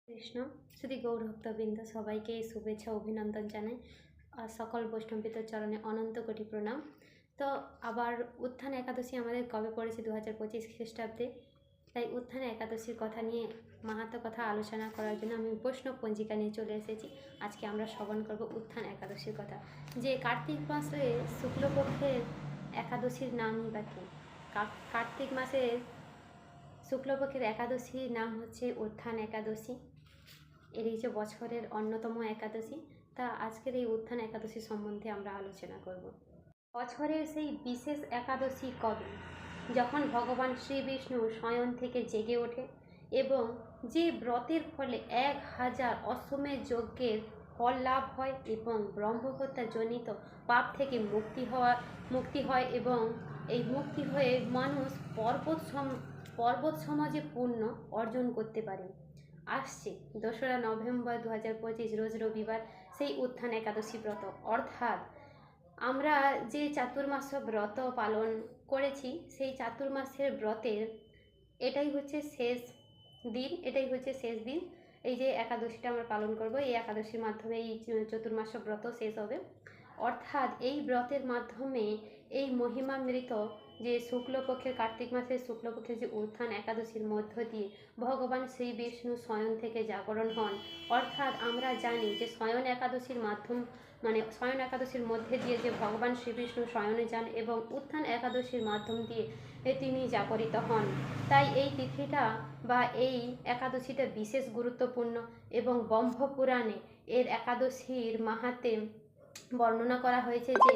কৃষ্ণ শ্রী গৌরভক্তবৃন্দ সবাইকে শুভেচ্ছা অভিনন্দন জানাই আর সকল বৈষ্ণবীদের চরণে অনন্ত কোটি প্রণাম। তো আবার উত্থান একাদশী আমাদের কবে পড়েছে 2025 খ্রিস্টাব্দে, তাই উত্থান একাদশীর কথা নিয়ে মাহাত্ম্য কথা আলোচনা করার জন্য আমি বৈষ্ণব পঞ্জিকা নিয়ে চলে এসেছি। আজকে আমরা শ্রবণ করব উত্থান একাদশীর কথা, যে কার্তিক মাসে শুক্লপক্ষের একাদশীর নামই বা কী। কার্তিক মাসের শুক্লপক্ষের একাদশীর নাম হচ্ছে উত্থান একাদশী। এর হচ্ছে বছরের অন্যতম একাদশী। তা আজকের এই উত্থান একাদশী সম্বন্ধে আমরা আলোচনা করব। বছরের সেই বিশেষ একাদশী কবে, যখন ভগবান শ্রী বিষ্ণু শয়ন থেকে জেগে ওঠে এবং যে ব্রতের ফলে 1000 অশ্বমেধ যজ্ঞের ফল লাভ হয় এবং ব্রহ্মহত্যা জনিত পাপ থেকে মুক্তি হয় এবং এই মুক্তি হয়ে মানুষ পর্বত সমাজে পুণ্য অর্জন করতে পারে। আসছে 2রা নভেম্বর 2025 রোজ রবিবার সেই উত্থান একাদশী ব্রত, অর্থাৎ আমরা যে চাতুর্মাস্য ব্রত পালন করেছি সেই চাতুর্মাসের ব্রতের এটাই হচ্ছে শেষ দিন। এই যে একাদশীটা আমরা পালন করব, এই একাদশীর মাধ্যমে এই চতুর্মাস্য ব্রত শেষ হবে। অর্থাৎ এই ব্রতের মাধ্যমে এই মহিমামৃত যে শুক্লপক্ষের কার্তিক মাসের শুক্লপক্ষের যে উত্থান একাদশীর মধ্য দিয়ে ভগবান শ্রী বিষ্ণু শয়ন থেকে জাগরণ হন। অর্থাৎ আমরা জানি যে শয়ন একাদশীর মধ্যে দিয়ে যে ভগবান শ্রী বিষ্ণু শয়নে যান এবং উত্থান একাদশীর মাধ্যম দিয়ে তিনি জাগরিত হন। তাই এই তিথিটা বা এই একাদশীটা বিশেষ গুরুত্বপূর্ণ এবং ব্রহ্মপুরাণে এর একাদশীর মাহাত্ম্যে বর্ণনা করা হয়েছে যে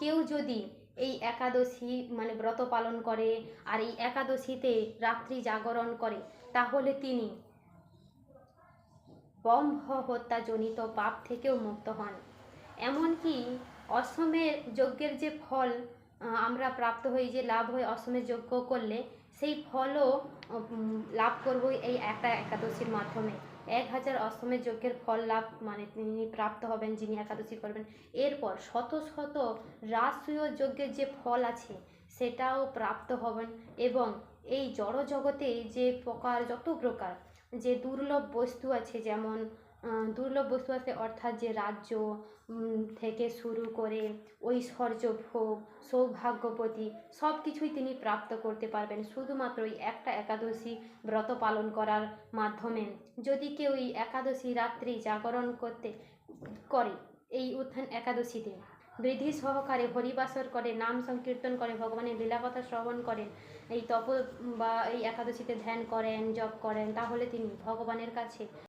কেউ যদি এই একাদশী ব্রত পালন করে আর এই একাদশীতে রাত্রি জাগরণ করে তাহলে তিনি ব্রহ্ম হত্যাজনিত পাপ থেকেও মুক্ত হন। এমনকি অশ্বমেধ যজ্ঞের যে ফল আমরা প্রাপ্ত হই, যে লাভ হয় অশ্বমেধ যজ্ঞ করলে, সেই ফলও লাভ করব এই একটা একাদশীর মাধ্যমে। 1000 অশ্বমেধ যজ্ঞের ফল লাভ তিনি প্রাপ্ত হবেন যিনি একাদশী করবেন। এরপর শত শত রাজসূয় যজ্ঞের যে ফল আছে সেটাও প্রাপ্ত হবেন এবং এই জড় জগতে যে যত প্রকার যে দুর্লভ বস্তু আছে, যেমন অর্থাৎ যে রাজ্য থেকে শুরু করে ঐশ্বর্য ভোগ, সৌভাগ্যবতী সব কিছুই তিনি প্রাপ্ত করতে পারবেন শুধুমাত্র এই একটা একাদশী ব্রত পালন করার মাধ্যমে। যদি কেউ এই একাদশী রাত্রি জাগরণ করে এই উত্থান একাদশীতে বিধি সহকারে হরিবাসর করে, নাম সংকীর্তন করে, ভগবানের লীলাকথা শ্রবণ করেন, এই তপ বা এই একাদশীতে ধ্যান করেন, জপ করেন, তাহলে তিনি ভগবানের কাছে